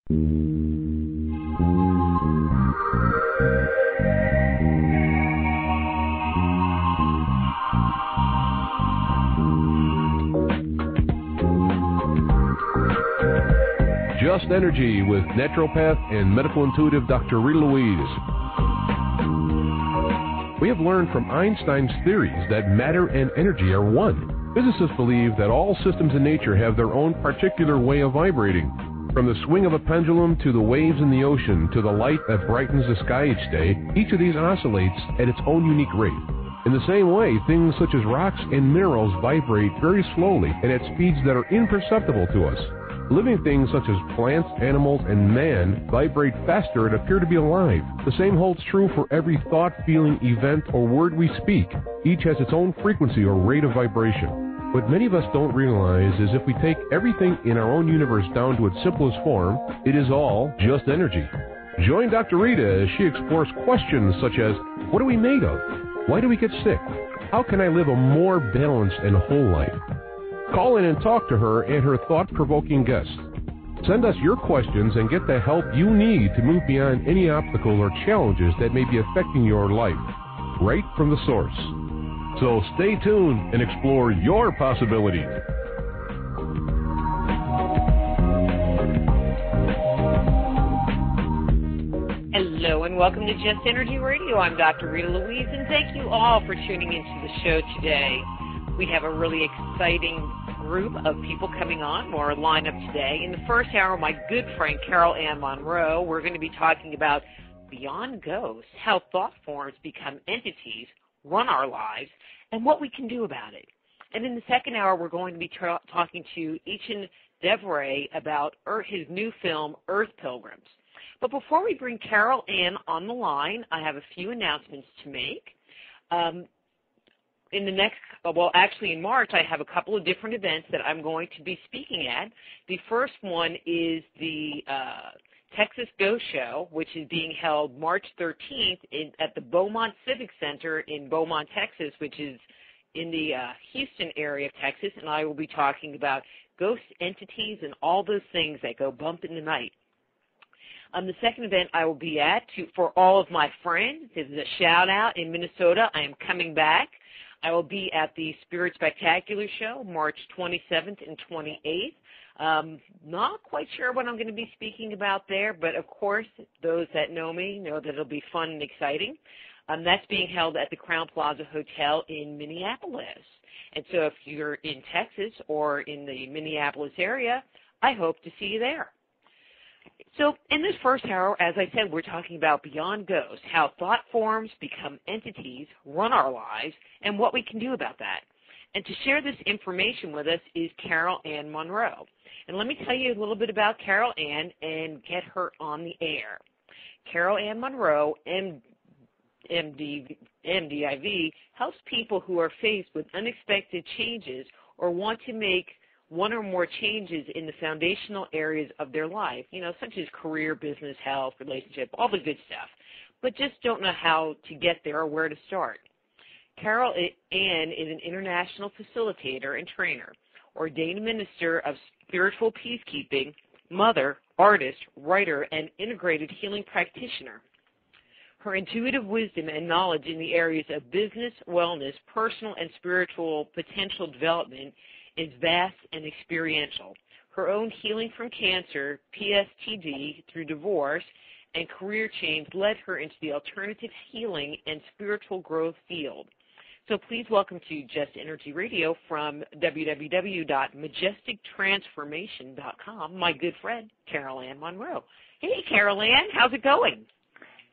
Just Energy with naturopath and medical intuitive Dr. Rita Louise. We have learned from Einstein's theories that matter and energy are one. Physicists believe that all systems in nature have their own particular way of vibrating. From the swing of a pendulum to the waves in the ocean to the light that brightens the sky each day, each of these oscillates at its own unique rate. In the same way, things such as rocks and minerals vibrate very slowly and at speeds that are imperceptible to us. Living things such as plants, animals, and man vibrate faster and appear to be alive. The same holds true for every thought, feeling, event, or word we speak. Each has its own frequency or rate of vibration. What many of us don't realize is if we take everything in our own universe down to its simplest form, it is all just energy. Join Dr. Rita as she explores questions such as, what are we made of? Why do we get sick? How can I live a more balanced and whole life? Call in and talk to her and her thought-provoking guests. Send us your questions and get the help you need to move beyond any obstacle or challenges that may be affecting your life, right from the source. So stay tuned and explore your possibilities. Hello and welcome to Just Energy Radio. I'm Dr. Rita Louise, and thank you all for tuning into the show today. We have a really exciting group of people coming on for our lineup today. In the first hour, my good friend Carol Ann Monroe, we're going to be talking about Beyond Ghosts, how thought forms become entities, run our lives, and what we can do about it. And in the second hour, we're going to be talking to Echin Devray about his new film, Earth Pilgrims. But before we bring Carol Ann on the line, I have a few announcements to make. In March, I have a couple of different events that I'm going to be speaking at. The first one is the Texas Go Show, which is being held March 13th at the Beaumont Civic Center in Beaumont, Texas, which is in the Houston area of Texas, and I will be talking about ghost entities and all those things that go bump in the night. The second event I will be at for all of my friends is a shout-out in Minnesota. I am coming back. I will be at the Spirit Spectacular Show, March 27th and 28th. Not quite sure what I'm going to be speaking about there, but of course, those that know me know that it'll be fun and exciting. That's being held at the Crown Plaza Hotel in Minneapolis. And so if you're in Texas or in the Minneapolis area, I hope to see you there. So in this first hour, as I said, we're talking about Beyond Ghosts, how thought forms become entities, run our lives, and what we can do about that. And to share this information with us is Carol Ann Monroe. And let me tell you a little bit about Carol Ann and get her on the air. Carol Ann Monroe, MDiv, helps people who are faced with unexpected changes or want to make one or more changes in the foundational areas of their life, such as career, business, health, relationship, all the good stuff, but just don't know how to get there or where to start. Carol Ann is an international facilitator and trainer, ordained minister of spiritual peacekeeping, mother, artist, writer, and integrated healing practitioner. Her intuitive wisdom and knowledge in the areas of business, wellness, personal, and spiritual potential development is vast and experiential. Her own healing from cancer, PSTD, through divorce, and career change led her into the alternative healing and spiritual growth field. So please welcome to Just Energy Radio from www.majestictransformation.com, my good friend, Carol Ann Monroe. Hey, Carol Ann, how's it going?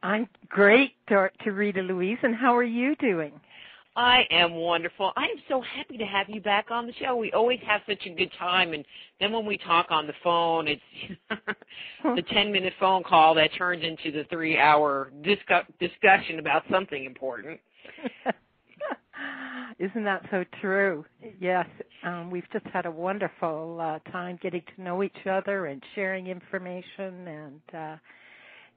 I'm great, Dr. Rita Louise, and how are you doing? I am wonderful. I am so happy to have you back on the show. We always have such a good time, and then when we talk on the phone, it's the 10-minute phone call that turns into the 3-hour discussion about something important. Isn't that so true? Yes, we've just had a wonderful time getting to know each other and sharing information,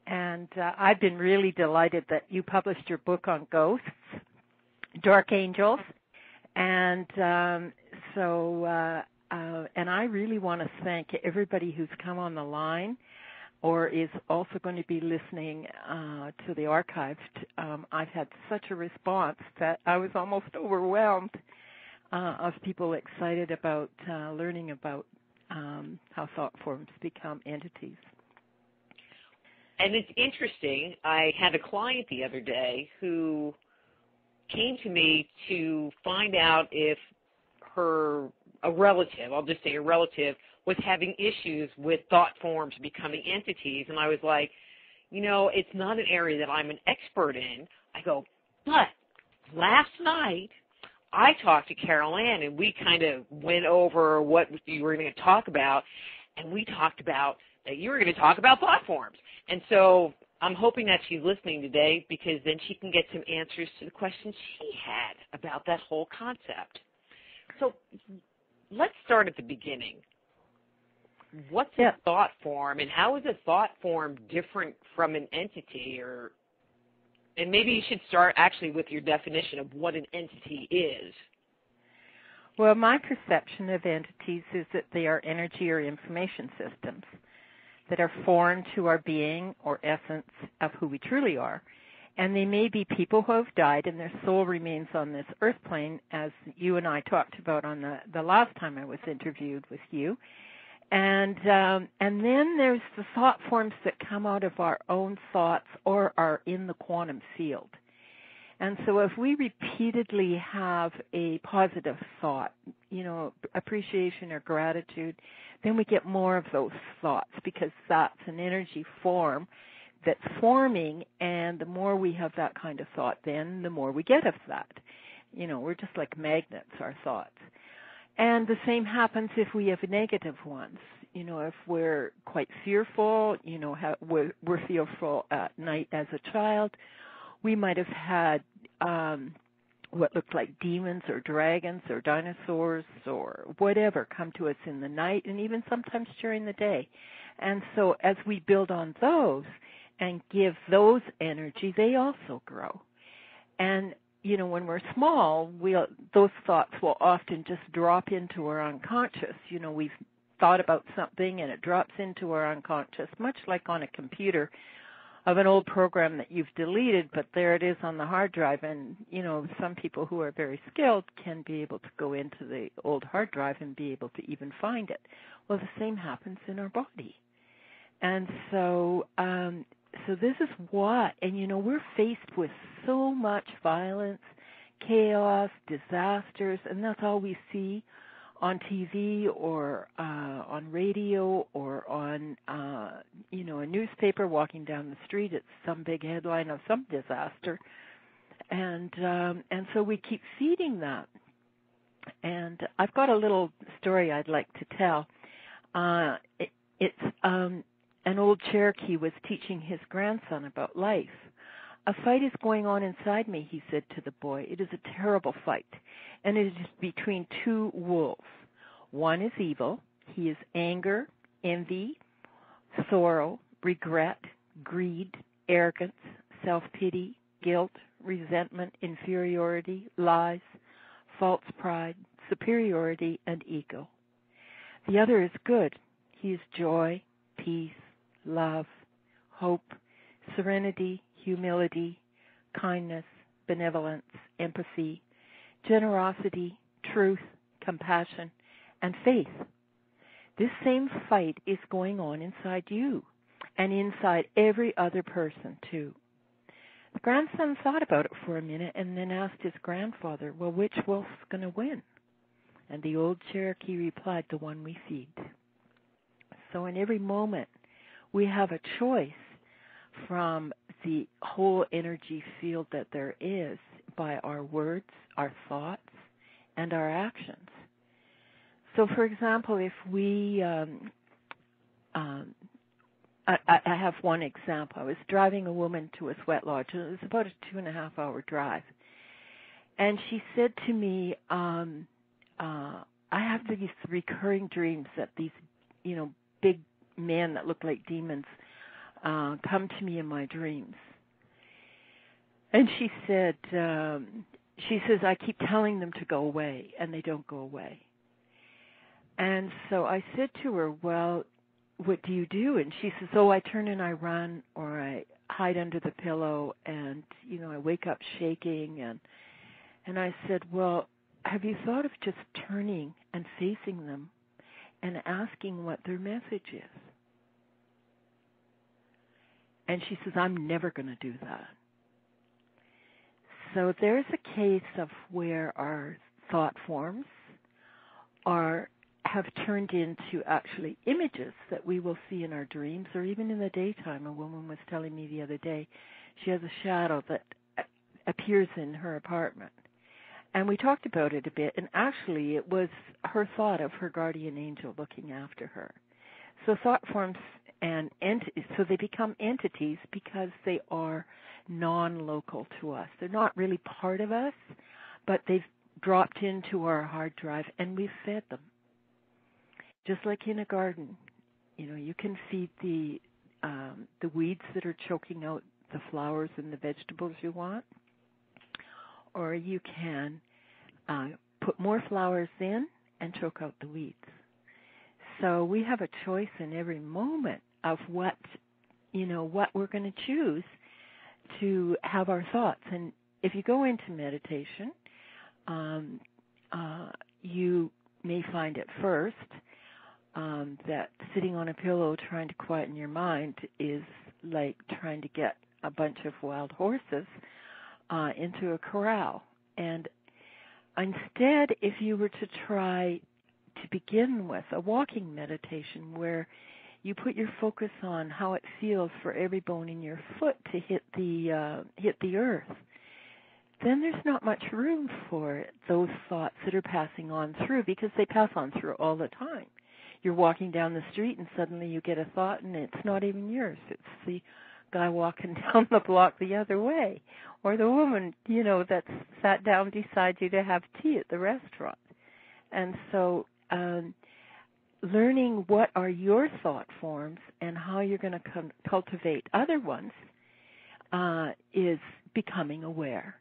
and I've been really delighted that you published your book on ghosts, Dark Angels, and and I really want to thank everybody who's come on the line. or is also going to be listening to the archived, I've had such a response that I was almost overwhelmed of people excited about learning about how thought forms become entities. And it's interesting. I had a client the other day who came to me to find out if a relative, I'll just say a relative, was having issues with thought forms becoming entities. And I was like, it's not an area that I'm an expert in. I go, but last night I talked to Carol Ann, and we kind of went over what you were going to talk about, and we talked about that you were going to talk about thought forms. And so I'm hoping that she's listening today, because then she can get some answers to the questions she had about that whole concept. So let's start at the beginning. What's a thought form, and how is a thought form different from an entity? And maybe you should start actually with your definition of what an entity is. Well, my perception of entities is that they are energy or information systems that are foreign to our being or essence of who we truly are. And they may be people who have died and their soul remains on this earth plane, as you and I talked about on the last time I was interviewed with you. And then there's the thought forms that come out of our own thoughts or are in the quantum field. And so if we repeatedly have a positive thought, appreciation or gratitude, then we get more of those thoughts, because that's an energy form that's forming, and the more we have that kind of thought, then the more we get of that. We're just like magnets, our thoughts. And the same happens if we have negative ones. If we're quite fearful, we're fearful at night as a child, we might have had what looked like demons or dragons or dinosaurs or whatever come to us in the night, and even sometimes during the day. And so as we build on those and give those energy, they also grow. And when we're small, those thoughts will often just drop into our unconscious. We've thought about something and it drops into our unconscious, much like on a computer of an old program that you've deleted, but there it is on the hard drive. And, some people who are very skilled can be able to go into the old hard drive and be able to even find it. Well, the same happens in our body. And so this is what, and we're faced with so much violence, chaos, disasters, and that's all we see on TV or on radio or on, a newspaper. Walking down the street, it's some big headline of some disaster. And so we keep feeding that. And I've got a little story I'd like to tell. It's an old Cherokee was teaching his grandson about life. "A fight is going on inside me," he said to the boy. "It is a terrible fight, and it is between two wolves. One is evil. He is anger, envy, sorrow, regret, greed, arrogance, self-pity, guilt, resentment, inferiority, lies, false pride, superiority, and ego. The other is good. He is joy, peace, love, hope, serenity, humility, kindness, benevolence, empathy, generosity, truth, compassion, and faith. This same fight is going on inside you and inside every other person too." The grandson thought about it for a minute and then asked his grandfather, "Well, which wolf's going to win?" And the old Cherokee replied, "The one we feed." So in every moment, we have a choice from the whole energy field that there is by our words, our thoughts, and our actions. So, for example, if we, I have one example. I was driving a woman to a sweat lodge. It was about a 2.5-hour drive. And she said to me, I have these recurring dreams that these, big men that look like demons come to me in my dreams. And she says, I keep telling them to go away, and they don't go away. And so I said to her, well, what do you do? And she says, oh, I turn and I run, or I hide under the pillow, and, I wake up shaking. And I said, well, have you thought of just turning and facing them and asking what their message is? And she says, I'm never going to do that. So there's a case of where our thought forms have turned into actually images that we will see in our dreams or even in the daytime. A woman was telling me the other day she has a shadow that appears in her apartment. And we talked about it a bit, and actually it was her thought of her guardian angel looking after her. So thought forms so they become entities because they are non-local to us. They're not really part of us, but they've dropped into our hard drive, and we've fed them. Just like in a garden, you can feed the weeds that are choking out the flowers and the vegetables you want, or you can put more flowers in and choke out the weeds. So we have a choice in every moment of what we're going to choose to have our thoughts. And if you go into meditation, you may find at first that sitting on a pillow trying to quieten your mind is like trying to get a bunch of wild horses into a corral. And instead, if you were to try to begin with a walking meditation where you put your focus on how it feels for every bone in your foot to hit the earth, then there's not much room for those thoughts that are passing on through, because they pass on through all the time. You're walking down the street and suddenly you get a thought and it's not even yours. It's the guy walking down the block the other way, or the woman, that's sat down beside you to have tea at the restaurant. And so learning what are your thought forms and how you're going to cultivate other ones is becoming aware,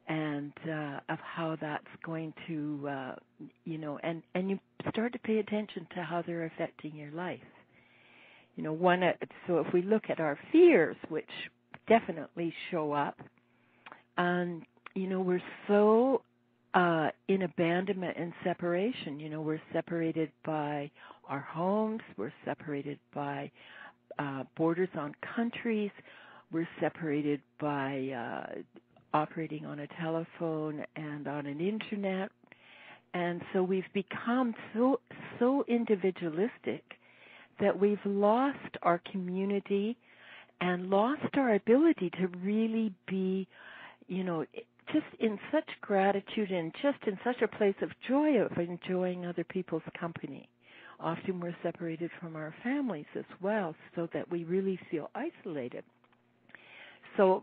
and of how that's going to, and you start to pay attention to how they're affecting your life. So if we look at our fears, which definitely show up, we're so in abandonment and separation. We're separated by our homes. We're separated by borders on countries. We're separated by operating on a telephone and on an internet. And so we've become so individualistic that we've lost our community and lost our ability to really be, just in such gratitude and just in such a place of joy of enjoying other people's company. Often we're separated from our families as well, so that we really feel isolated. So,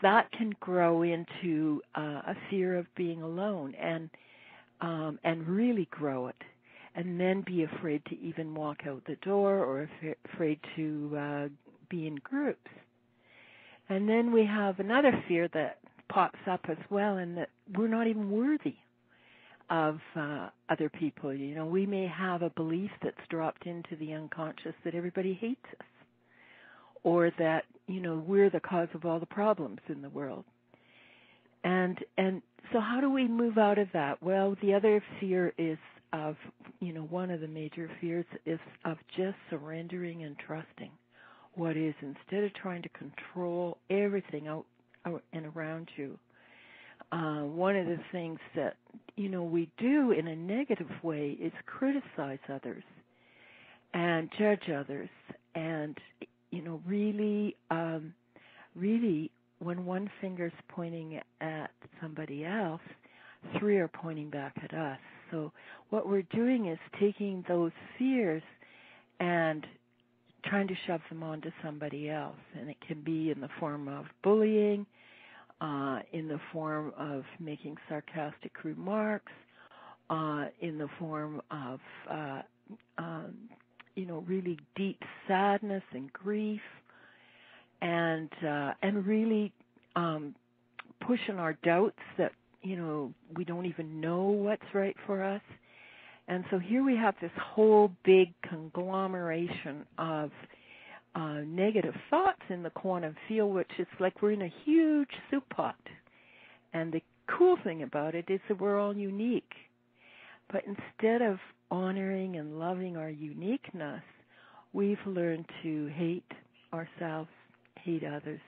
that can grow into a fear of being alone and really grow it, and then be afraid to even walk out the door, or afraid to be in groups. And then we have another fear that pops up as well, and that we're not even worthy of other people. We may have a belief that's dropped into the unconscious that everybody hates us, or that, we're the cause of all the problems in the world. And so how do we move out of that? Well, the other fear is of, one of the major fears is of just surrendering and trusting what is, instead of trying to control everything out and around you. One of the things that, we do in a negative way is criticize others and judge others. And, really, when one finger's pointing at somebody else, three are pointing back at us. So what we're doing is taking those fears and trying to shove them onto somebody else. And it can be in the form of bullying, in the form of making sarcastic remarks, in the form of, really deep sadness and grief, and really pushing our doubts that, we don't even know what's right for us, And so here we have this whole big conglomeration of negative thoughts in the quantum field, which is like we're in a huge soup pot. And the cool thing about it is that we're all unique. But instead of honoring and loving our uniqueness, we've learned to hate ourselves, hate others,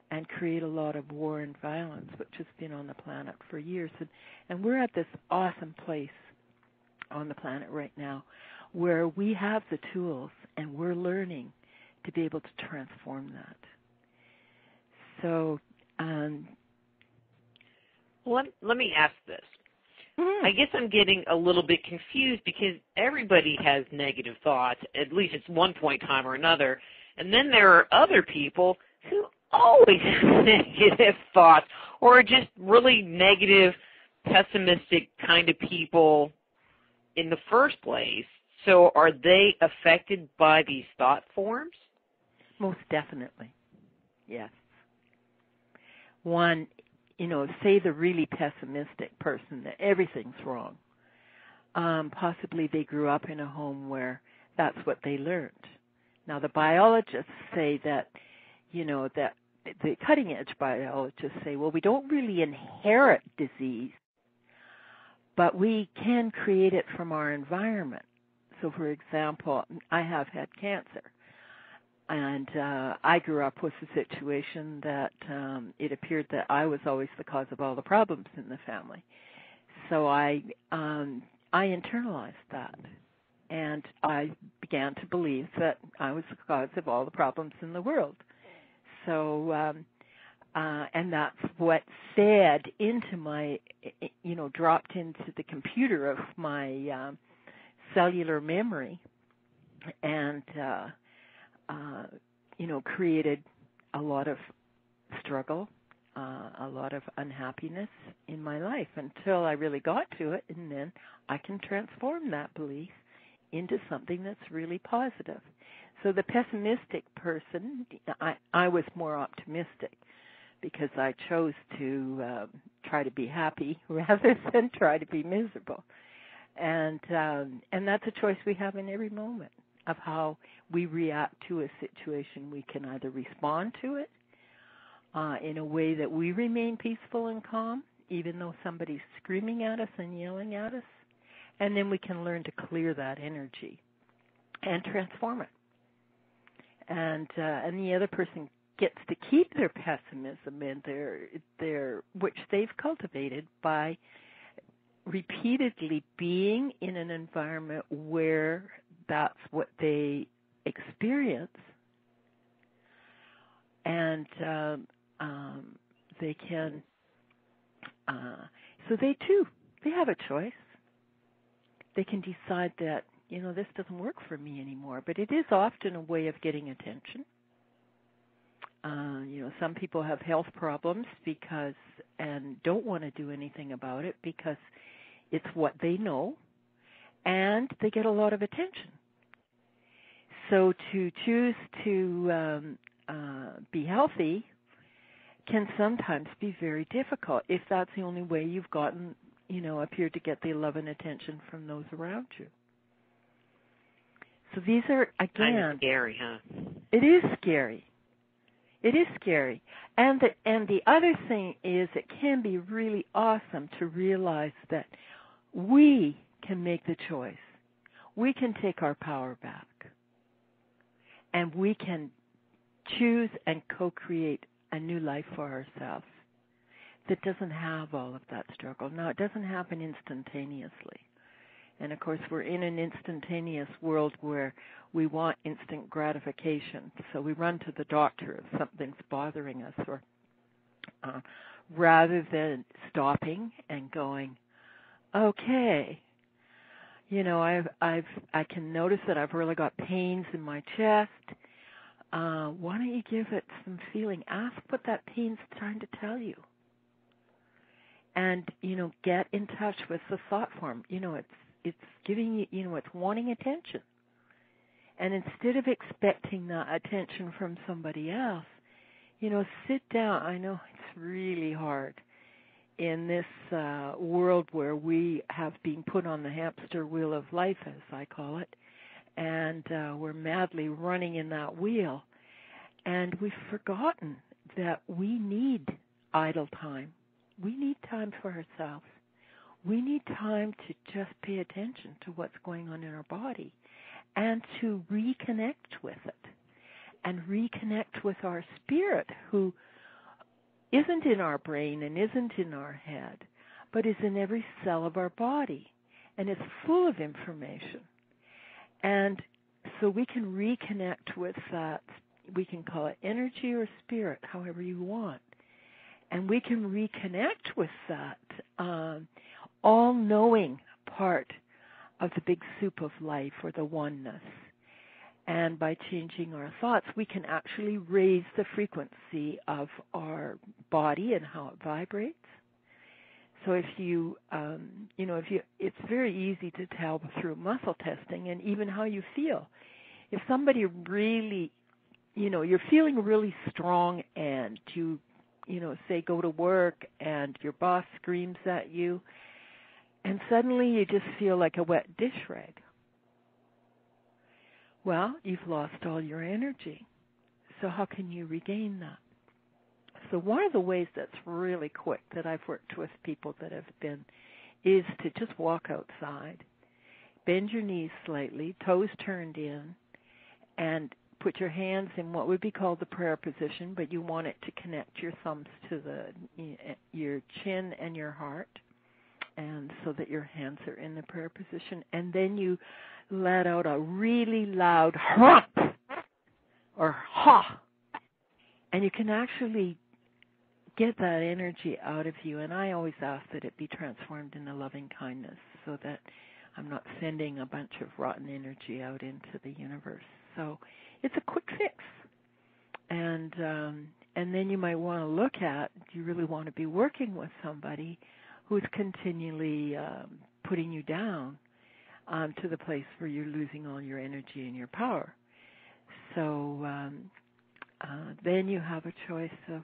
and create a lot of war and violence, which has been on the planet for years. And we're at this awesome place on the planet right now where we have the tools and we're learning to be able to transform that. So, let me ask this. I guess I'm getting a little bit confused because everybody has negative thoughts, at least at one point in time or another, and then there are other people who always have negative thoughts or just really negative, pessimistic kind of people in the first place. So are they affected by these thought forms? Most definitely, yes. One, say the really pessimistic person that everything's wrong. Possibly they grew up in a home where that's what they learned. Now the biologists say that, that the cutting edge biologists say, well, we don't really inherit disease, but we can create it from our environment. So for example, I have had cancer. And I grew up with a situation that it appeared that I was always the cause of all the problems in the family. So I internalized that, and I began to believe that I was the cause of all the problems in the world. So, and that's what fed into my, dropped into the computer of my cellular memory, and created a lot of struggle, a lot of unhappiness in my life until I really got to it, and then I can transform that belief into something that's really positive. So the pessimistic person, I was more optimistic because I chose to try to be happy rather than try to be miserable. And that's a choice we have in every moment of how we react to a situation. We can either respond to it in a way that we remain peaceful and calm, even though somebody's screaming at us and yelling at us, and then we can learn to clear that energy and transform it. And the other person gets to keep their pessimism and their which they've cultivated by repeatedly being in an environment where that's what they experience, and they can. So they have a choice. They can decide that this doesn't work for me anymore. But it is often a way of getting attention. Some people have health problems and don't want to do anything about it because it's what they know, and they get a lot of attention. So to choose to be healthy can sometimes be very difficult if that's the only way you've gotten, appeared to get the love and attention from those around you. So these are, again, kind of scary, huh? It is scary. It is scary. And the other thing is it can be really awesome to realize that we can make the choice. We can take our power back. And we can choose and co-create a new life for ourselves that doesn't have all of that struggle. Now, it doesn't happen instantaneously. And, of course, we're in an instantaneous world where we want instant gratification. So we run to the doctor if something's bothering us, or rather than stopping and going, okay, I can notice that I've really got pains in my chest. Why don't you give it some feeling? Ask what that pain's trying to tell you. And, get in touch with the thought form. It's giving you, it's wanting attention. And instead of expecting that attention from somebody else, sit down. I know it's really hard. in this world where we have been put on the hamster wheel of life, as I call it, and we're madly running in that wheel, and we've forgotten that we need idle time. We need time for ourselves. We need time to just pay attention to what's going on in our body and to reconnect with it and reconnect with our spirit, who isn't in our brain and isn't in our head, but is in every cell of our body and is full of information. And so we can reconnect with that. We can call it energy or spirit, however you want. And we can reconnect with that all-knowing part of the big soup of life, or the oneness. And by changing our thoughts, we can actually raise the frequency of our body and how it vibrates. So if you, it's very easy to tell through muscle testing and even how you feel. If somebody really, you're feeling really strong, and you say go to work and your boss screams at you, and suddenly you just feel like a wet dish rag. Well, you've lost all your energy. So how can you regain that? So one of the ways that's really quick that I've worked with people that have been is to just walk outside, bend your knees slightly, toes turned in, and put your hands in what would be called the prayer position, but you want it to connect your thumbs to your chin and your heart, and so that your hands are in the prayer position. And then you let out a really loud hump or ha, and you can actually get that energy out of you. And I always ask that it be transformed into loving kindness, so that I'm not sending a bunch of rotten energy out into the universe. So it's a quick fix. And then you might want to look at, do you really want to be working with somebody who's continually putting you down to the place where you're losing all your energy and your power? So then you have a choice of,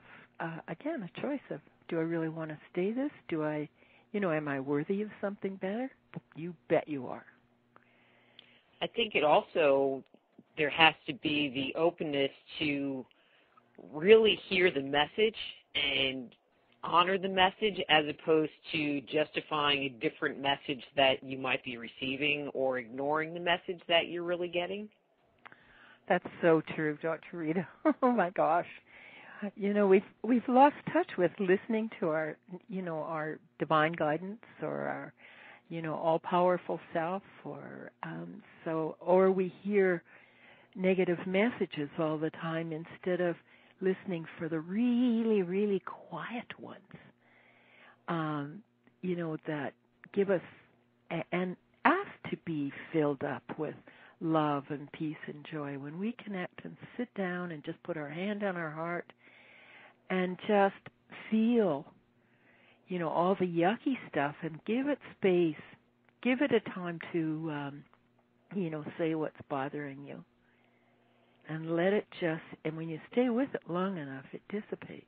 do I really want to stay this? Do I, am I worthy of something better? You bet you are. I think it also, there has to be the openness to really hear the message and honor the message, as opposed to justifying a different message that you might be receiving or ignoring the message that you're really getting. That's so true, Dr. Rita. Oh my gosh. We've lost touch with listening to our divine guidance, or our, all-powerful self, or we hear negative messages all the time instead of listening for the really, really quiet ones, that give us and ask to be filled up with love and peace and joy. When we connect and sit down and just put our hand on our heart and just feel, all the yucky stuff, and give it space, give it a time to, say what's bothering you. And let it and when you stay with it long enough, it dissipates.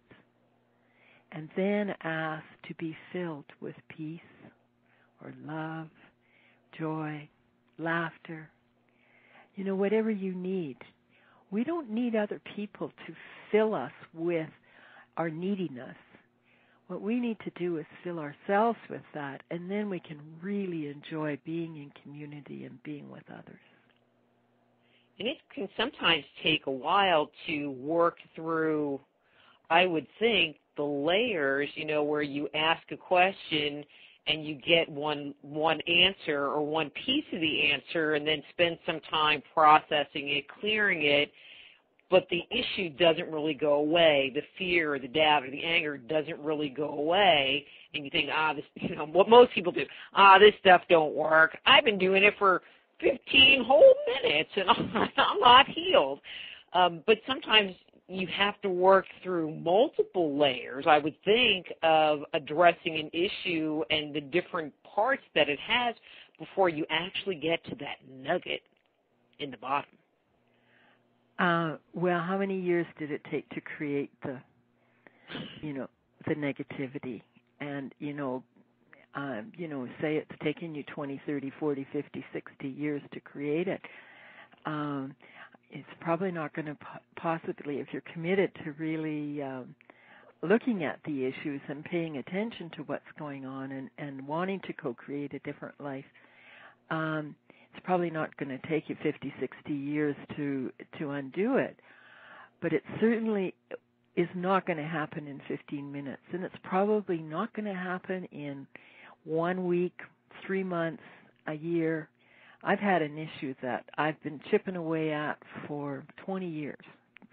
And then ask to be filled with peace or love, joy, laughter, whatever you need. We don't need other people to fill us with our neediness. What we need to do is fill ourselves with that, and then we can really enjoy being in community and being with others. And it can sometimes take a while to work through, I would think, the layers, where you ask a question and you get one answer or one piece of the answer, and then spend some time processing it, clearing it, but the issue doesn't really go away. The fear or the doubt or the anger doesn't really go away, and you think, what most people do, this stuff don't work. I've been doing it for 15 whole minutes, and I'm not healed. But sometimes you have to work through multiple layers, I would think, of addressing an issue and the different parts that it has before you actually get to that nugget in the bottom. Well, how many years did it take to create the negativity? And, say it's taken you 20, 30, 40, 50, 60 years to create it. It's probably not going to possibly, if you're committed to really looking at the issues and paying attention to what's going on and wanting to co-create a different life, it's probably not going to take you 50, 60 years to undo it. But it certainly is not going to happen in 15 minutes. And it's probably not going to happen in 1 week, 3 months, a year. I've had an issue that I've been chipping away at for 20 years,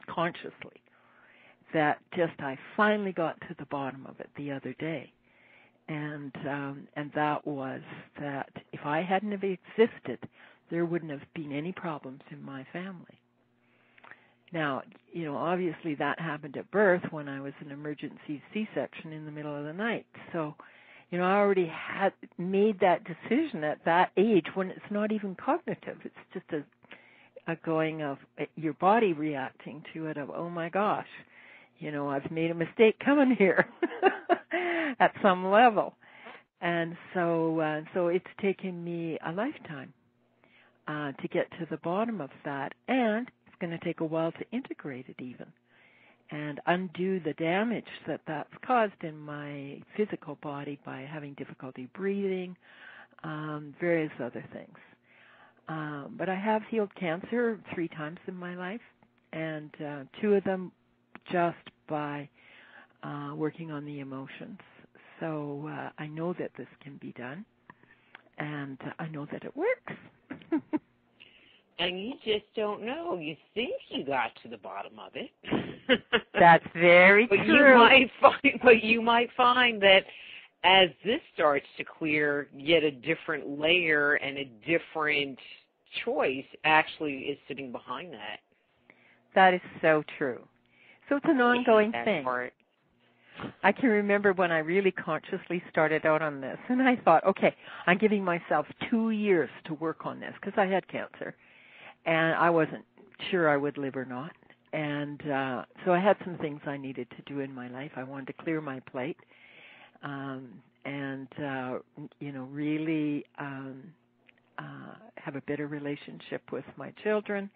consciously, that just I finally got to the bottom of it the other day. And that was that if I hadn't have existed, there wouldn't have been any problems in my family. Now, obviously that happened at birth when I was an emergency C-section in the middle of the night. So, I already had made that decision at that age when it's not even cognitive. It's just a going of your body reacting to it of, oh my gosh, I've made a mistake coming here at some level. And so it's taken me a lifetime to get to the bottom of that. And it's going to take a while to integrate it even and undo the damage that's caused in my physical body by having difficulty breathing, various other things. But I have healed cancer 3 times in my life, and 2 of them just by working on the emotions. So I know that this can be done, and I know that it works. And you just don't know. You think you got to the bottom of it. That's very but true. You might find that as this starts to clear, yet a different layer and a different choice actually is sitting behind that. That is so true. So it's an ongoing thing. Part. I can remember when I really consciously started out on this, and I thought, okay, I'm giving myself 2 years to work on this because I had cancer. And I wasn't sure I would live or not. And so I had some things I needed to do in my life. I wanted to clear my plate really have a better relationship with my children.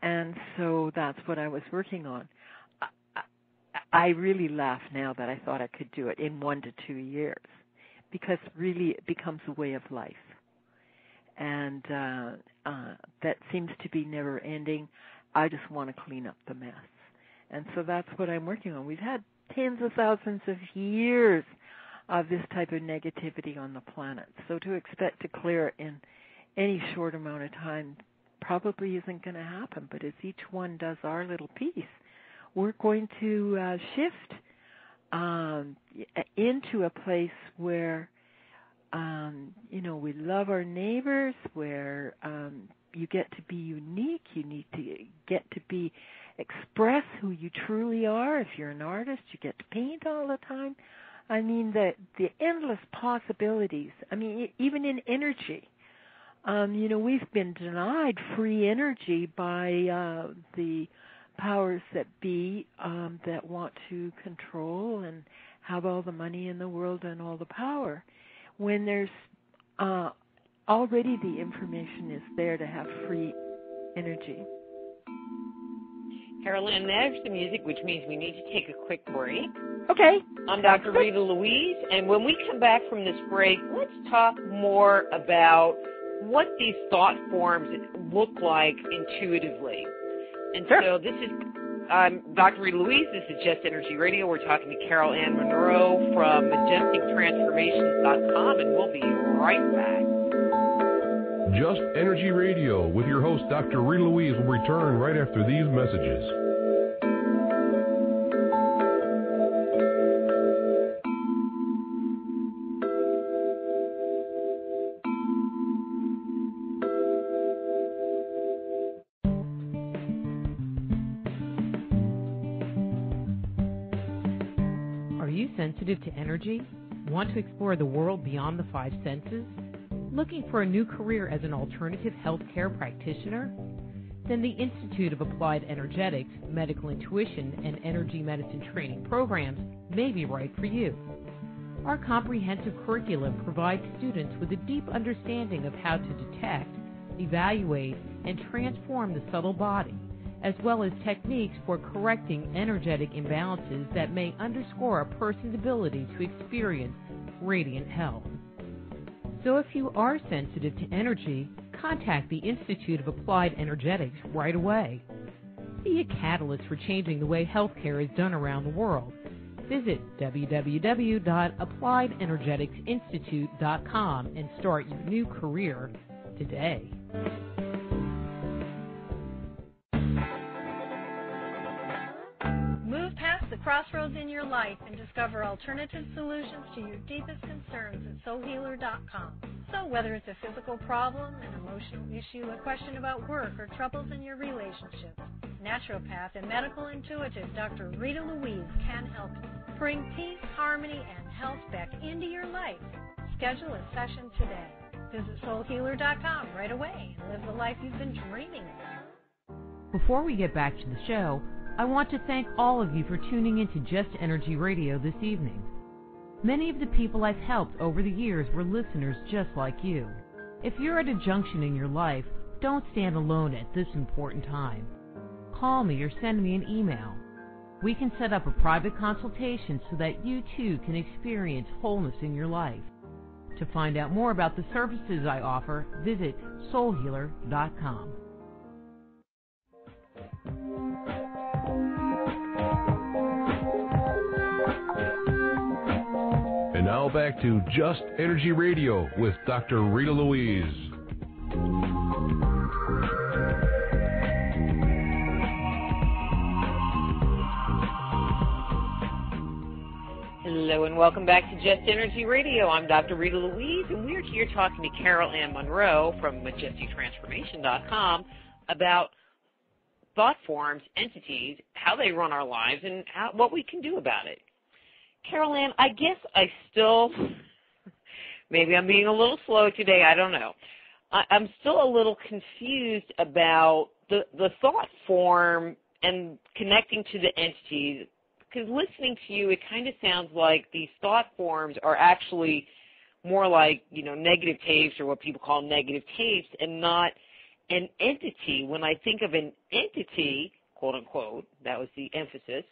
And so that's what I was working on. I really laugh now that I thought I could do it in 1 to 2 years because really it becomes a way of life. And that seems to be never ending. I just want to clean up the mess. And so that's what I'm working on. We've had tens of thousands of years of this type of negativity on the planet. So to expect to clear it in any short amount of time probably isn't going to happen. But as each one does our little piece, we're going to shift into a place where we love our neighbors, where you get to be unique. You need to get to express who you truly are. If you're an artist, you get to paint all the time. I mean, the endless possibilities. I mean, even in energy. We've been denied free energy by the powers that be that want to control and have all the money in the world and all the power. When there's already the information is there to have free energy. Carolyn, there's the music, which means we need to take a quick break. Okay. I'm Dr. Rita Louise, and when we come back from this break, let's talk more about what these thought forms look like intuitively. And sure. So this is Dr. Rita Louise. This is Just Energy Radio. We're talking to Carol Ann Monroe from MajesticTransformations.com, and we'll be right back. Just Energy Radio with your host, Dr. Rita Louise, will return right after these messages. Sensitive to energy? Want to explore the world beyond the 5 senses? Looking for a new career as an alternative healthcare practitioner? Then the Institute of Applied Energetics, Medical Intuition, and Energy Medicine training programs may be right for you. Our comprehensive curriculum provides students with a deep understanding of how to detect, evaluate, and transform the subtle body, as well as techniques for correcting energetic imbalances that may underscore a person's ability to experience radiant health. So if you are sensitive to energy, contact the Institute of Applied Energetics right away. Be a catalyst for changing the way healthcare is done around the world. Visit www.appliedenergeticsinstitute.com and start your new career today. Move past the crossroads in your life and discover alternative solutions to your deepest concerns at soulhealer.com. So whether it's a physical problem, an emotional issue, a question about work, or troubles in your relationships, naturopath and medical intuitive Dr. Rita Louise can help you. Bring peace, harmony, and health back into your life. Schedule a session today. Visit soulhealer.com right away and live the life you've been dreaming of. Before we get back to the show, I want to thank all of you for tuning into Just Energy Radio this evening. Many of the people I've helped over the years were listeners just like you. If you're at a junction in your life, don't stand alone at this important time. Call me or send me an email. We can set up a private consultation so that you too can experience wholeness in your life. To find out more about the services I offer, visit soulhealer.com. And now back to Just Energy Radio with Dr. Rita Louise. Hello and welcome back to Just Energy Radio. I'm Dr. Rita Louise, and we're here talking to Carol Ann Monroe from MajesticTransformation.com about thought forms, entities, how they run our lives, and what we can do about it. Carol Ann, I guess I still, maybe I'm being a little slow today, I don't know. I'm still a little confused about the thought form and connecting to the entities. Because listening to you, it kind of sounds like these thought forms are actually more like, negative tapes or what people call negative tapes and not an entity. When I think of an entity, quote unquote, that was the emphasis,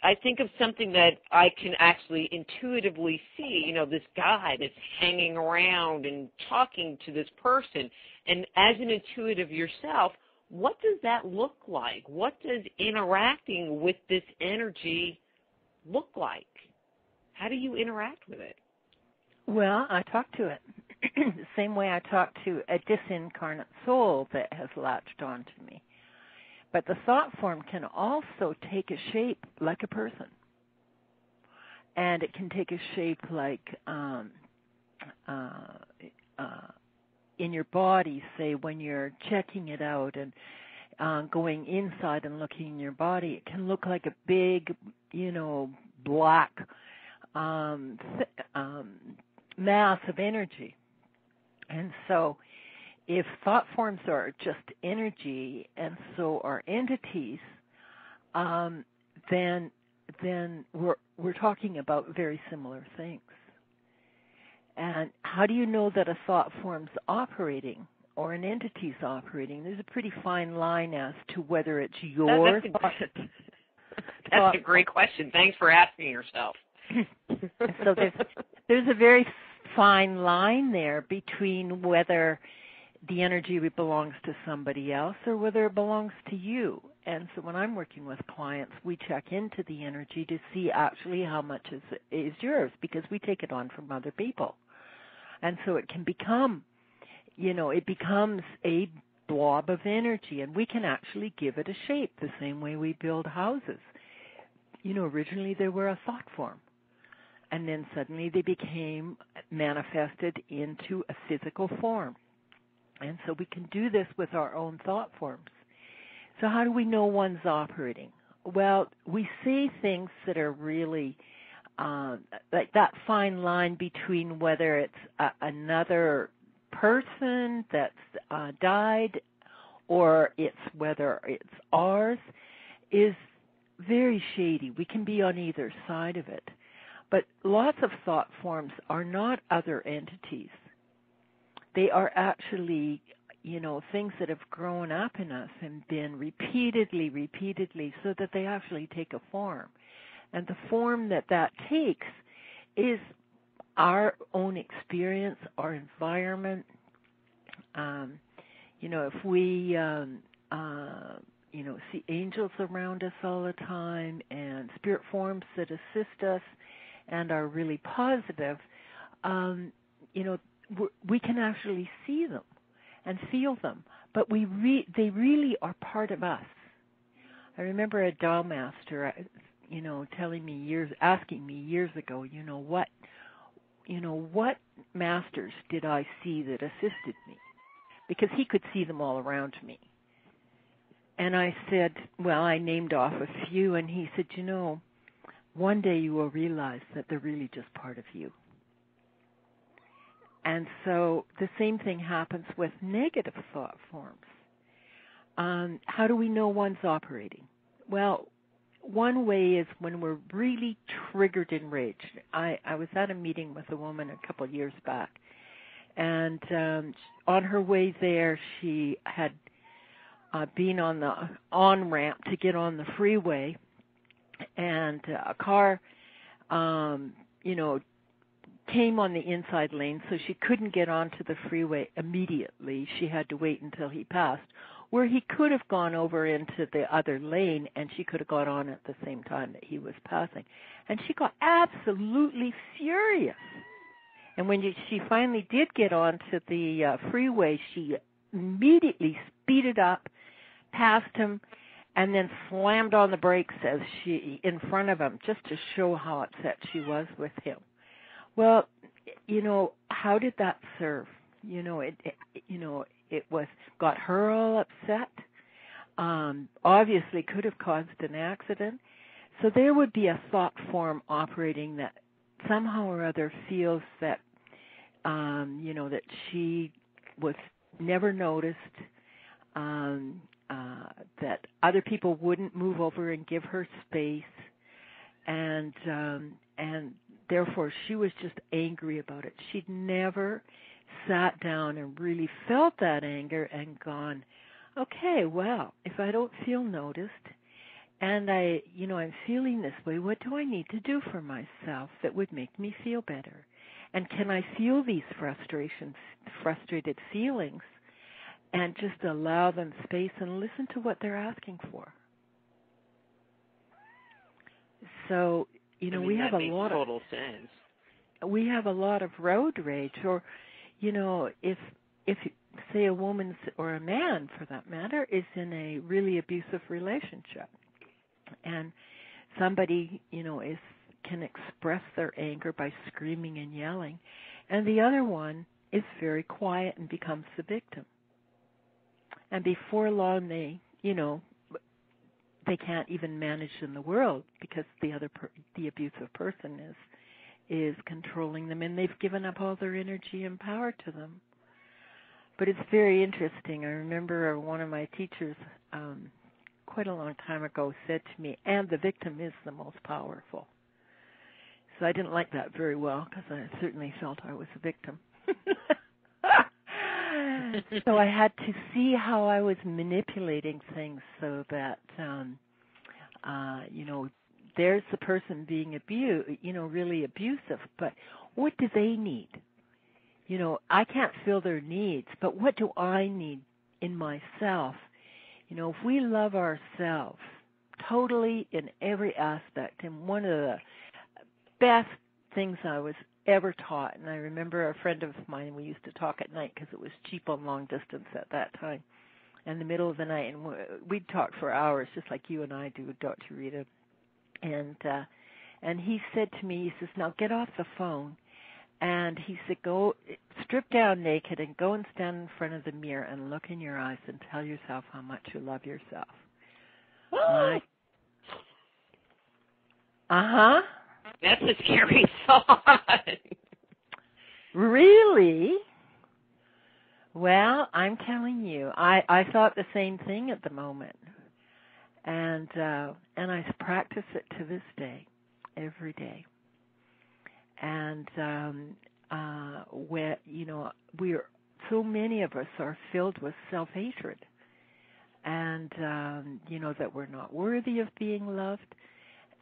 I think of something that I can actually intuitively see, this guy that's hanging around and talking to this person. And as an intuitive yourself, what does that look like? What does interacting with this energy look like? How do you interact with it? Well, I talk to it the same way I talk to a disincarnate soul that has latched on to me. But the thought form can also take a shape like a person. And it can take a shape like in your body, say, when you're checking it out and going inside and looking in your body, it can look like a big, black mass of energy. And so if thought forms are just energy and so are entities, then we're talking about very similar things. And how do you know that a thought form's operating or an entity's operating? There's a pretty fine line as to whether it's your thought. That's a great question. Thanks for asking yourself. So there's a very fine line there between whether the energy belongs to somebody else or whether it belongs to you. And so when I'm working with clients, we check into the energy to see actually how much is yours, because we take it on from other people. And so it can become, it becomes a blob of energy, and we can actually give it a shape the same way we build houses. Originally they were a thought form, and then suddenly they became manifested into a physical form. And so we can do this with our own thought forms. So how do we know one's operating? Well, we see things that are really like that fine line between whether it's another person that's died or it's whether it's ours is very shady. We can be on either side of it. But lots of thought forms are not other entities. They are actually, things that have grown up in us and been repeatedly, so that they actually take a form. And the form that takes is our own experience, our environment. If we, see angels around us all the time and spirit forms that assist us and are really positive, we can actually see them and feel them. But they really are part of us. I remember a doll master, asking me years ago, what masters did I see that assisted me? Because he could see them all around me. And I said, well, I named off a few, and he said, one day you will realize that they're really just part of you. And so the same thing happens with negative thought forms. How do we know one's operating? Well, one way is when we're really triggered in rage. I was at a meeting with a woman a couple of years back, and on her way there, she had been on the on-ramp to get on the freeway, and a car, came on the inside lane, so she couldn't get onto the freeway immediately. She had to wait until he passed, where he could have gone over into the other lane, and she could have got on at the same time that he was passing. And she got absolutely furious. And when she finally did get onto the freeway, she immediately speeded up, passed him, and then slammed on the brakes in front of him, just to show how upset she was with him. Well, how did that serve? It got her all upset. Obviously could have caused an accident. So there would be a thought form operating that somehow or other feels that, that she was never noticed, that other people wouldn't move over and give her space, and therefore she was just angry about it. She'd never sat down and really felt that anger and gone, okay, well, if I don't feel noticed and I'm feeling this way, what do I need to do for myself that would make me feel better? And can I feel these frustrated feelings and just allow them space and listen to what they're asking for? So, we have a lot of total sense. We have a lot of road rage, or if say a woman or a man, for that matter, is in a really abusive relationship, and somebody can express their anger by screaming and yelling, and the other one is very quiet and becomes the victim, and before long they can't even manage in the world because the abusive person is controlling them, and they've given up all their energy and power to them. But it's very interesting. I remember one of my teachers quite a long time ago said to me, and the victim is the most powerful. So I didn't like that very well because I certainly felt I was a victim. So I had to see how I was manipulating things so that, there's the person being really abusive, but what do they need? I can't fill their needs, but what do I need in myself? If we love ourselves totally in every aspect, and one of the best things I was ever taught, and I remember a friend of mine, we used to talk at night because it was cheap on long distance at that time, in the middle of the night, and we'd talk for hours just like you and I do, Dr. Rita. And he said to me, he says, now get off the phone. And he said, go strip down naked and go and stand in front of the mirror and look in your eyes and tell yourself how much you love yourself. Right? Uh-huh. That's a scary thought. Really? Well, I'm telling you, I thought the same thing at the moment. And I practice it to this day, every day. And where we're so many of us are filled with self-hatred, and that we're not worthy of being loved.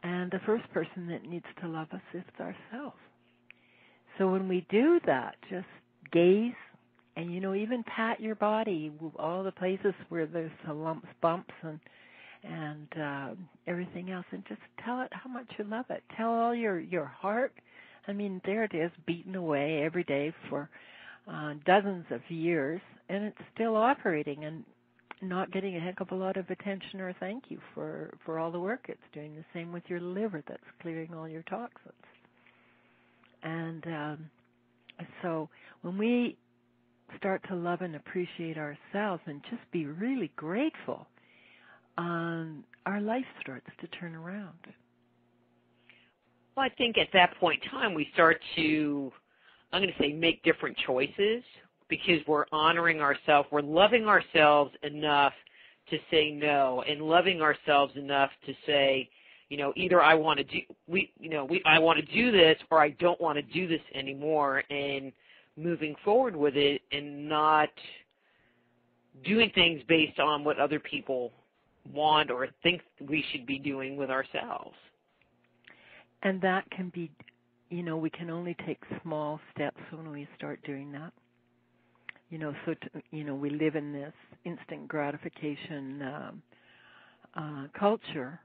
And the first person that needs to love us is ourselves. So when we do that, just gaze and, even pat your body, all the places where there's lumps, bumps, and everything else, and just tell it how much you love it. Tell all your heart. I mean, there it is, beating away every day for dozens of years, and it's still operating and not getting a heck of a lot of attention or thank you for all the work it's doing. The same with your liver that's clearing all your toxins. And so when we start to love and appreciate ourselves and just be really grateful, our life starts to turn around. Well, I think at that point in time we start to, I'm going to say, make different choices because we're honoring ourselves. We're loving ourselves enough to say no, and loving ourselves enough to say, either I want to do, I want to do this, or I don't want to do this anymore, and moving forward with it, and not doing things based on what other people want or think we should be doing with ourselves. And that can be, we can only take small steps when we start doing that. We live in this instant gratification culture.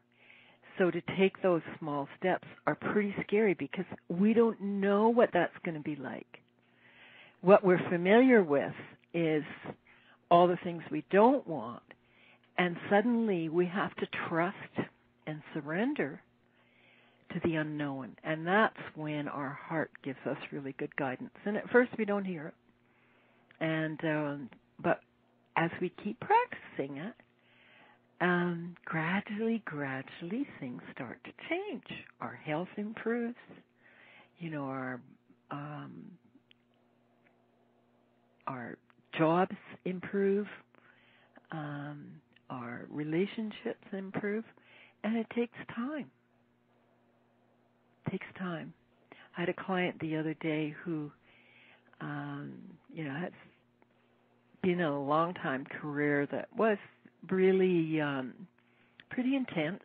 So to take those small steps are pretty scary because we don't know what that's going to be like. What we're familiar with is all the things we don't want, and suddenly we have to trust and surrender to the unknown, and that's when our heart gives us really good guidance. And at first we don't hear it, and but as we keep practicing it, gradually things start to change. Our health improves, our jobs improve, our relationships improve, and it takes time. I had a client the other day who, had been in a long-time career that was really pretty intense,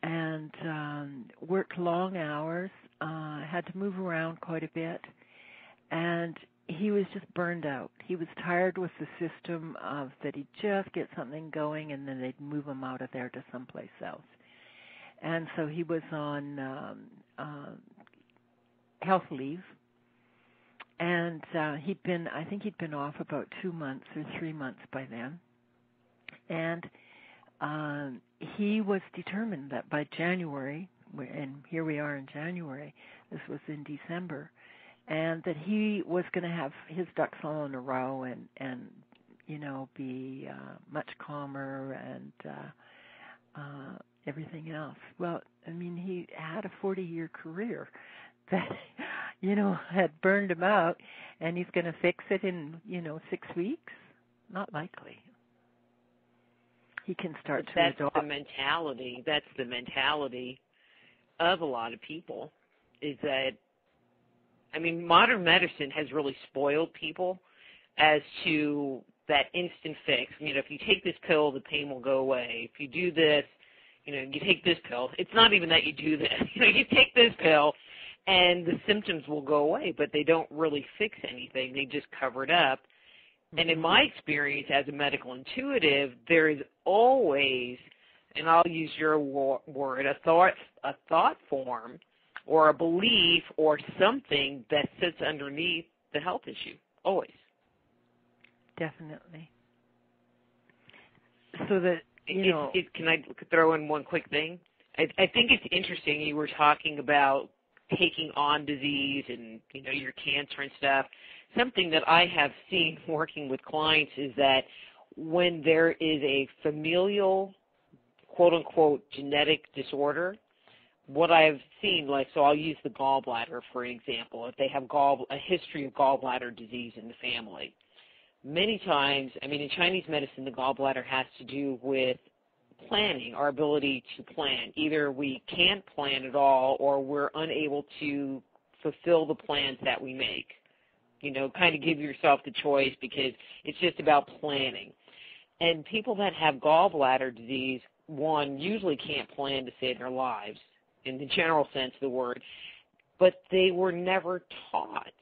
and worked long hours, had to move around quite a bit, and he was just burned out. He was tired with the system of that he'd just get something going and then they'd move him out of there to someplace else. And so he was on health leave, and he'd been off about 2 months or 3 months by then. And he was determined that by January, and here we are in January, this was in December, and that he was going to have his ducks all in a row and be much calmer and everything else. Well, I mean, he had a 40-year career that, had burned him out, and he's going to fix it in, 6 weeks? Not likely. He can start to adopt. That's the mentality of a lot of people, is that, I mean, modern medicine has really spoiled people as to that instant fix. If you take this pill, the pain will go away. If you do this, you take this pill. It's not even that you do this. You take this pill, and the symptoms will go away, but they don't really fix anything. They just cover it up. And in my experience as a medical intuitive, there is always, and I'll use your word, a thought form or a belief or something that sits underneath the health issue, always. Definitely. So that, can I throw in one quick thing? I think it's interesting you were talking about taking on disease and, your cancer and stuff. Something that I have seen working with clients is that when there is a familial, quote-unquote, genetic disorder, what I've seen, so I'll use the gallbladder for an example. If they have a history of gallbladder disease in the family, many times, in Chinese medicine, the gallbladder has to do with planning, our ability to plan. Either we can't plan at all or we're unable to fulfill the plans that we make. Kind of give yourself the choice, because it's just about planning. And people that have gallbladder disease, one, usually can't plan to save their lives in the general sense of the word, but they were never taught.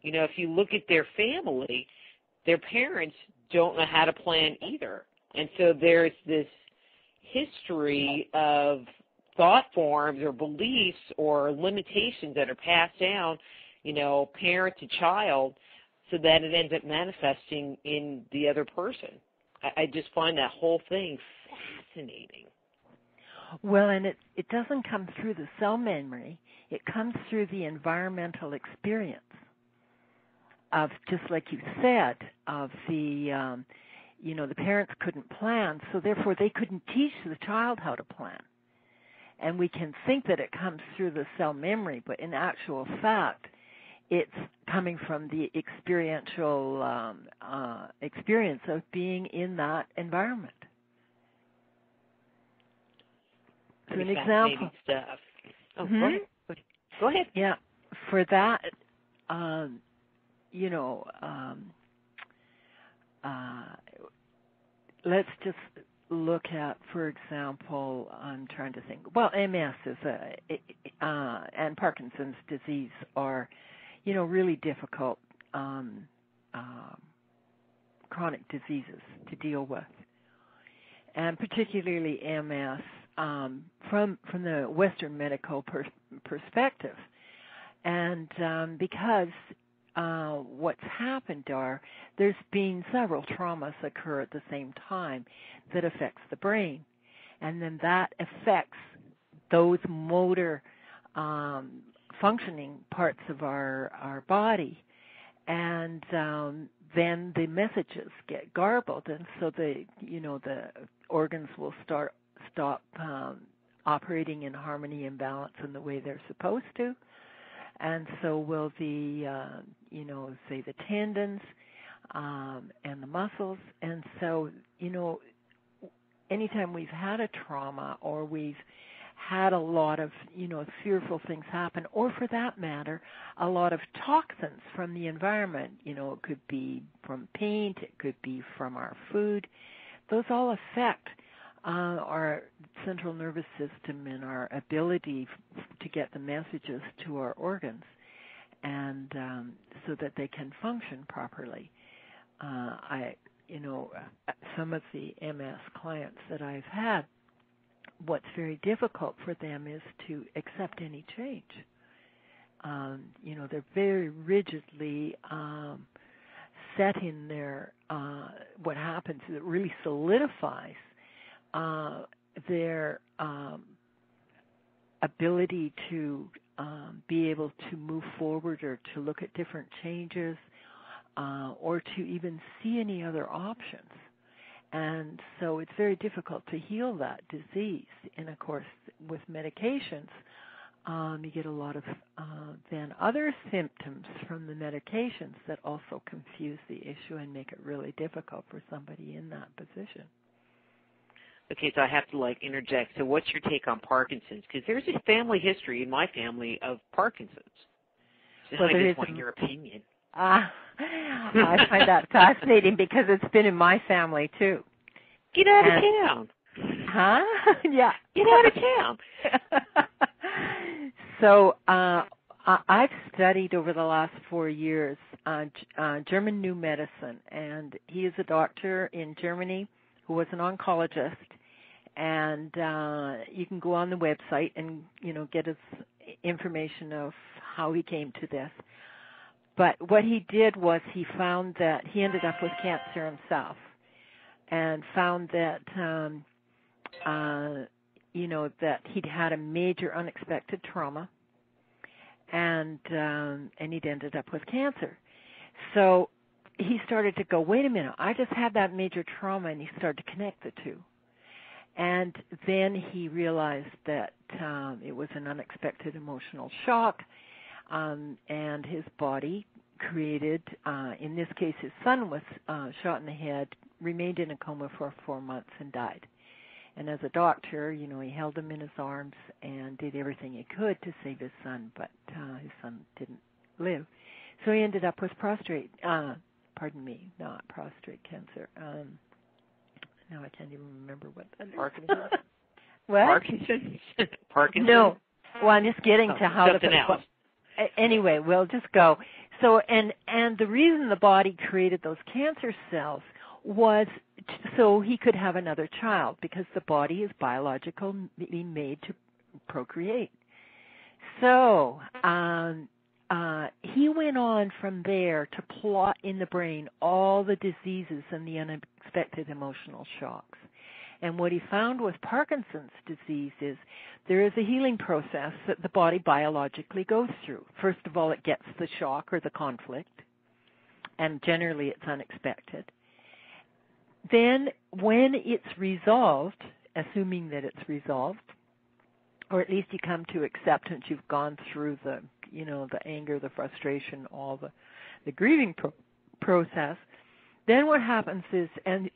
If you look at their family, their parents don't know how to plan either. And so there's this history of thought forms or beliefs or limitations that are passed down, parent to child, so that it ends up manifesting in the other person. I just find that whole thing fascinating. Well, and it doesn't come through the cell memory. It comes through the environmental experience of, just like you said, of the, the parents couldn't plan, so therefore they couldn't teach the child how to plan. And we can think that it comes through the cell memory, but in actual fact, it's coming from the experiential experience of being in that environment. So an example. Stuff. Oh, mm-hmm. Go ahead. Yeah, for that, let's just look at, for example, I'm trying to think. Well, MS is and Parkinson's disease are, really difficult chronic diseases to deal with, and particularly MS from the Western medical perspective, and because what's happened there's been several traumas occur at the same time that affects the brain, and then that affects those motor functioning parts of our body, and then the messages get garbled, and so the organs will stop operating in harmony and balance in the way they're supposed to. And so will the, say the tendons and the muscles. And so, anytime we've had a trauma or we've had a lot of, fearful things happen, or for that matter, a lot of toxins from the environment, it could be from paint, it could be from our food, those all affect our central nervous system and our ability to get the messages to our organs, and so that they can function properly. Some of the MS clients that I've had, what's very difficult for them is to accept any change. They're very rigidly set in their, what happens is it really solidifies their ability to be able to move forward or to look at different changes or to even see any other options. And so it's very difficult to heal that disease. And, of course, with medications, you get a lot of then other symptoms from the medications that also confuse the issue and make it really difficult for somebody in that position. Okay, so I have to interject. So what's your take on Parkinson's? Because there's a family history in my family of Parkinson's. So well, I just want your opinion. I find that fascinating because it's been in my family too. Get out of town. Huh? Yeah. Get out of town. So I've studied over the last 4 years German New Medicine, and he is a doctor in Germany who was an oncologist, and you can go on the website and get his information of how he came to this. But what he did was he found that he ended up with cancer himself, and found that that he'd had a major unexpected trauma, and he'd ended up with cancer. So he started to go, wait a minute, I just had that major trauma, and he started to connect the two. And then he realized that it was an unexpected emotional shock, and his body created, in this case his son was shot in the head, remained in a coma for 4 months and died. And as a doctor, you know, he held him in his arms and did everything he could to save his son, but his son didn't live. So he ended up with not prostate cancer. Now I can't even remember what that is. Parkinson's? What? Parkinson's? No. Well, I'm just getting to how something else. Anyway, we'll just go. So, and the reason the body created those cancer cells was so he could have another child, because the body is biologically made to procreate. So, he went on from there to plot in the brain all the diseases and the unexpected emotional shocks. And what he found with Parkinson's disease is there is a healing process that the body biologically goes through. First of all, it gets the shock or the conflict, and generally it's unexpected. Then when it's resolved, assuming that it's resolved, or at least you come to acceptance, you've gone through the anger, the frustration, all the grieving process, then what happens is, and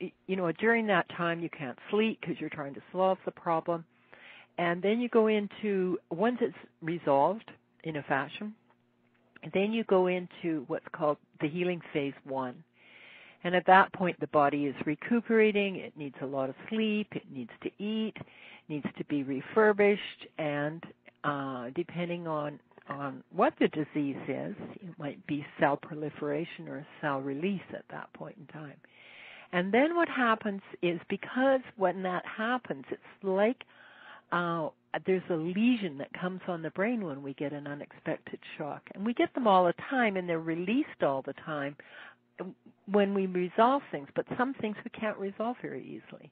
during that time you can't sleep because you're trying to solve the problem, and then you go into, once it's resolved in a fashion, then you go into what's called the healing phase 1. And at that point the body is recuperating, it needs a lot of sleep, it needs to eat, needs to be refurbished, and depending on what the disease is, it might be cell proliferation or cell release at that point in time. And then what happens is, because when that happens, it's like there's a lesion that comes on the brain when we get an unexpected shock. And we get them all the time, and they're released all the time when we resolve things, but some things we can't resolve very easily.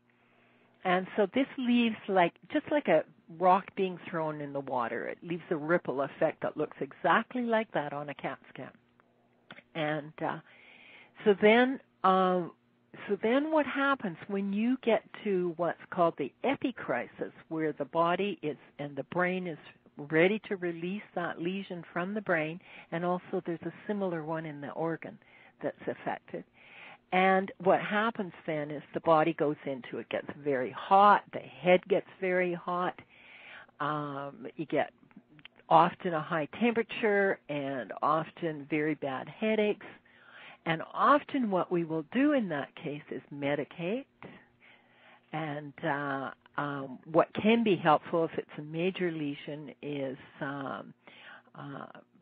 And so this leaves just like a rock being thrown in the water. It leaves a ripple effect that looks exactly like that on a CAT scan. And so then what happens when you get to what's called the epicrisis, where the body is and the brain is ready to release that lesion from the brain, and also there's a similar one in the organ that's affected. And what happens then is the body goes into, it gets very hot, the head gets very hot, you get often a high temperature and often very bad headaches. And often what we will do in that case is medicate. And what can be helpful if it's a major lesion is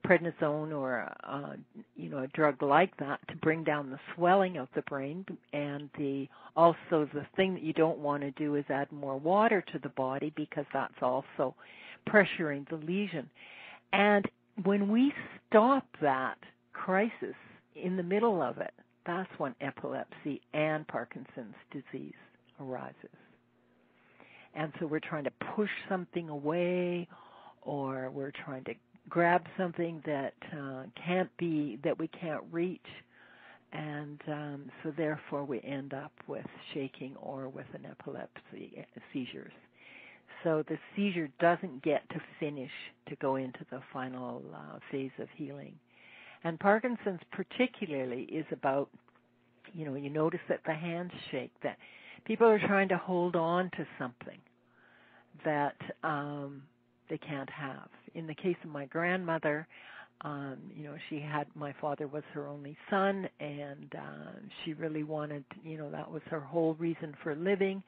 prednisone or a drug like that to bring down the swelling of the brain. And also the thing that you don't want to do is add more water to the body, because that's also pressuring the lesion. And when we stop that crisis in the middle of it, that's when epilepsy and Parkinson's disease arises. And so we're trying to push something away, or we're trying to grab something that we can't reach, and so therefore we end up with shaking or with an epilepsy seizures. So the seizure doesn't get to finish to go into the final phase of healing. And Parkinson's particularly is about, you notice that the hands shake, that people are trying to hold on to something that they can't have. In the case of my grandmother, my father was her only son, and she really wanted, that was her whole reason for living.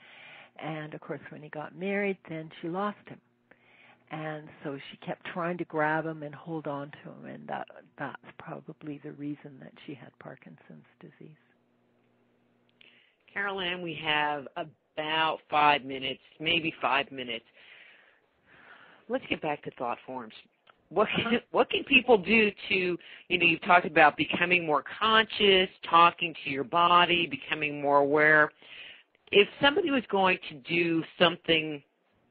And of course, when he got married, then she lost him. And so she kept trying to grab him and hold on to him, and that's probably the reason that she had Parkinson's disease. Carol Ann, we have about 5 minutes, maybe 5 minutes. Let's get back to thought forms. What can people do to, you've talked about becoming more conscious, talking to your body, becoming more aware. If somebody was going to do something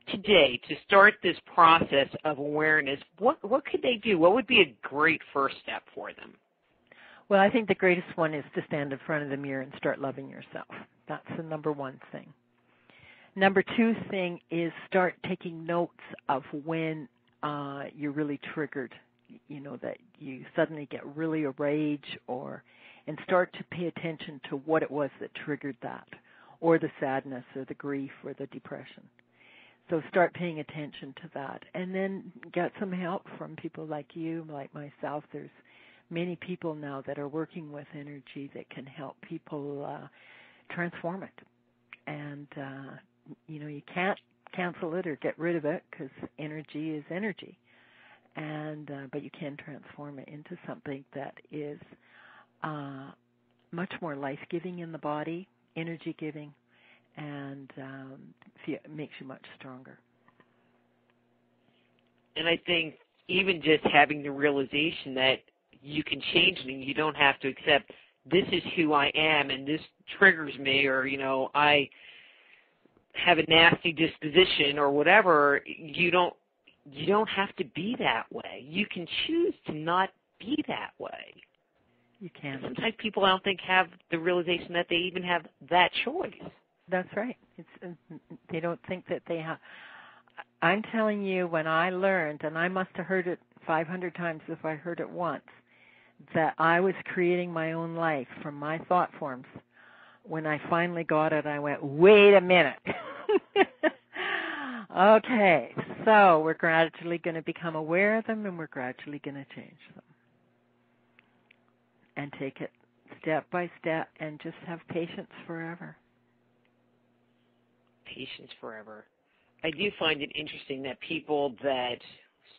today to start this process of awareness, what could they do? What would be a great first step for them? Well, I think the greatest one is to stand in front of the mirror and start loving yourself. That's the number one thing. Number two thing is start taking notes of when you're really triggered, that you suddenly get really a rage, and start to pay attention to what it was that triggered that. or the sadness or the grief or the depression. So start paying attention to that, and then get some help from people like you, like myself. There's many people now that are working with energy that can help people transform it. And, you can't cancel it or get rid of it because energy is energy. And but you can transform it into something that is much more life-giving in the body, energy-giving, and makes you much stronger. And I think even just having the realization that you can change it and you don't have to accept this is who I am and this triggers me, or, I have a nasty disposition or whatever, you don't have to be that way. You can choose to not be that way. You can. Sometimes people, I don't think, have the realization that they even have that choice. That's right. They don't think that they have. I'm telling you, when I learned, and I must have heard it 500 times if I heard it once, that I was creating my own life from my thought forms. When I finally got it, I went, wait a minute. Okay, so we're gradually going to become aware of them, and we're gradually going to change them. And take it step by step and just have patience forever. Patience forever. I do find it interesting that people that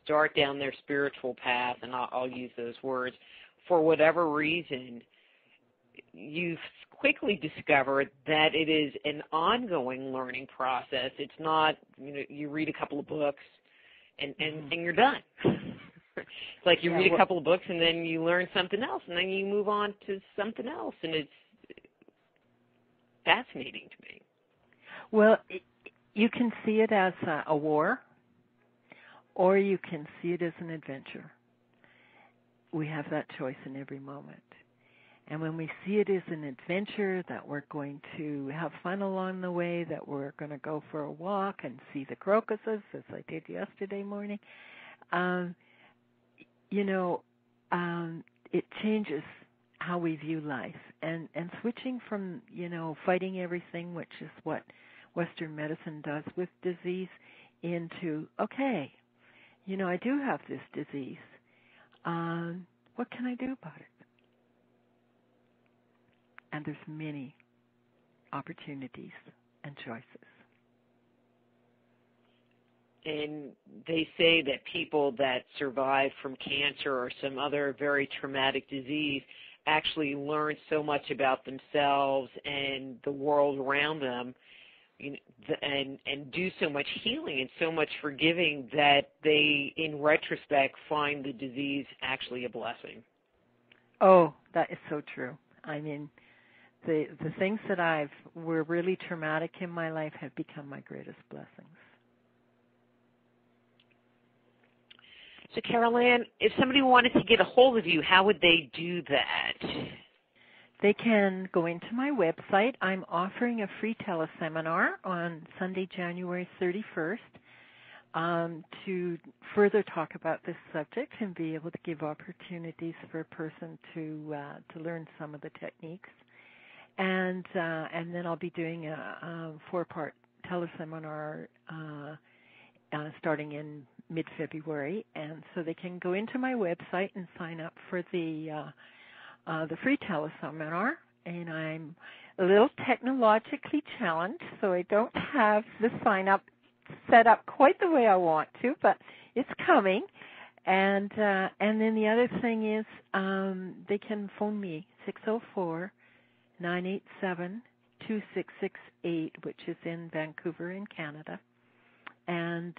start down their spiritual path, and I'll use those words, for whatever reason, you quickly discover that it is an ongoing learning process. It's not, you read a couple of books and you're done. It's like you read a couple of books and then you learn something else and then you move on to something else, and it's fascinating to me. Well, you can see it as a war, or you can see it as an adventure. We have that choice in every moment. And when we see it as an adventure, that we're going to have fun along the way, that we're going to go for a walk and see the crocuses, as I did yesterday morning, it changes how we view life. And switching from, fighting everything, which is what Western medicine does with disease, into, okay, I do have this disease. What can I do about it? And there's many opportunities and choices. And they say that people that survive from cancer or some other very traumatic disease actually learn so much about themselves and the world around them, and do so much healing and so much forgiving that they, in retrospect, find the disease actually a blessing. Oh, that is so true. I mean, the things that were really traumatic in my life have become my greatest blessings. So, Carol Ann, if somebody wanted to get a hold of you, how would they do that? They can go into my website. I'm offering a free teleseminar on Sunday, January 31st, to further talk about this subject and be able to give opportunities for a person to learn some of the techniques. And then I'll be doing a 4-part teleseminar starting in mid-February. And so they can go into my website and sign up for the free teleseminar. And I'm a little technologically challenged, so I don't have the sign-up set up quite the way I want to, but it's coming. And then the other thing is they can phone me, 604-987-2668, which is in Vancouver in Canada. And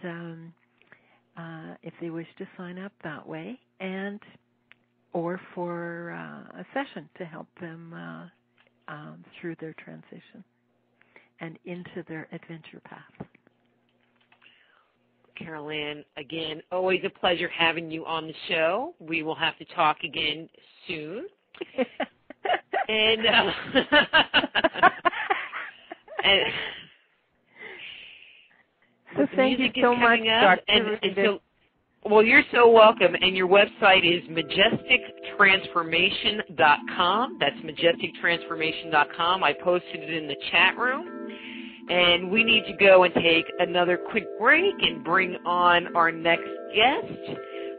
if they wish to sign up that way, or for a session to help them through their transition and into their adventure path. Carol Ann, again, always a pleasure having you on the show. We will have to talk again soon. and so thank you so much, Dr. So, well, you're so welcome. And your website is majestictransformation.com. That's majestictransformation.com. I posted it in the chat room. And we need to go and take another quick break and bring on our next guest.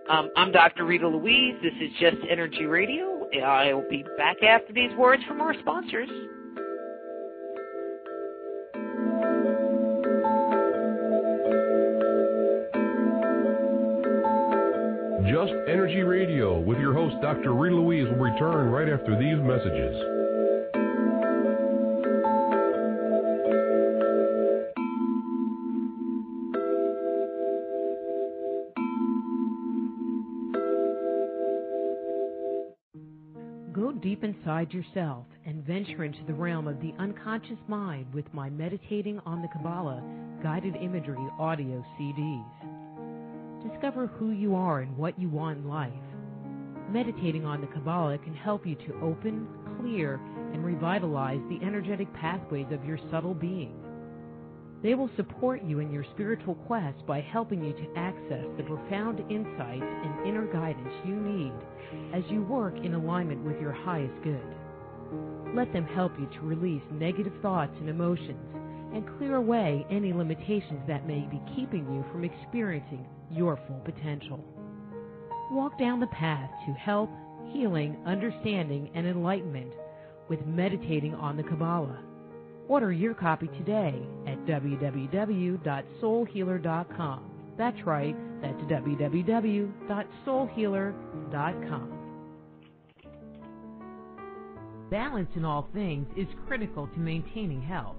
I'm Dr. Rita Louise. This is Just Energy Radio. I'll be back after these words from our sponsors. Just Energy Radio with your host, Dr. Rita Louise, will return right after these messages. Go deep inside yourself and venture into the realm of the unconscious mind with my Meditating on the Kabbalah guided imagery audio CDs. Discover who you are and what you want in life. Meditating on the Kabbalah can help you to open, clear, and revitalize the energetic pathways of your subtle being. They will support you in your spiritual quest by helping you to access the profound insights and inner guidance you need as you work in alignment with your highest good. Let them help you to release negative thoughts and emotions and clear away any limitations that may be keeping you from experiencing your full potential. Walk down the path to health, healing, understanding, and enlightenment with Meditating on the Kabbalah. Order your copy today at www.soulhealer.com. That's right, that's www.soulhealer.com. Balance in all things is critical to maintaining health.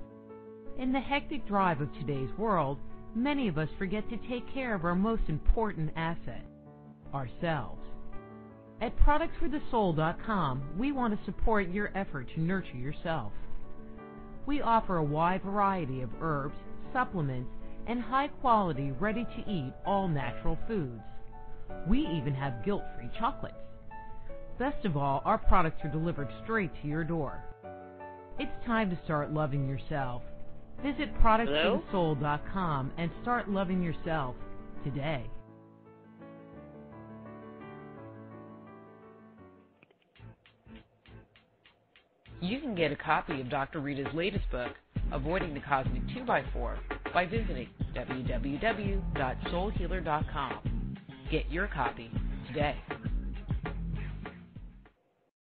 In the hectic drive of today's world, many of us forget to take care of our most important asset, ourselves. At ProductsForTheSoul.com, we want to support your effort to nurture yourself. We offer a wide variety of herbs, supplements, and high-quality, ready-to-eat, all-natural foods. We even have guilt-free chocolates. Best of all, our products are delivered straight to your door. It's time to start loving yourself. Visit ProductsForTheSoul.com and start loving yourself today. You can get a copy of Dr. Rita's latest book, Avoiding the Cosmic 2x4, by visiting www.soulhealer.com. Get your copy today.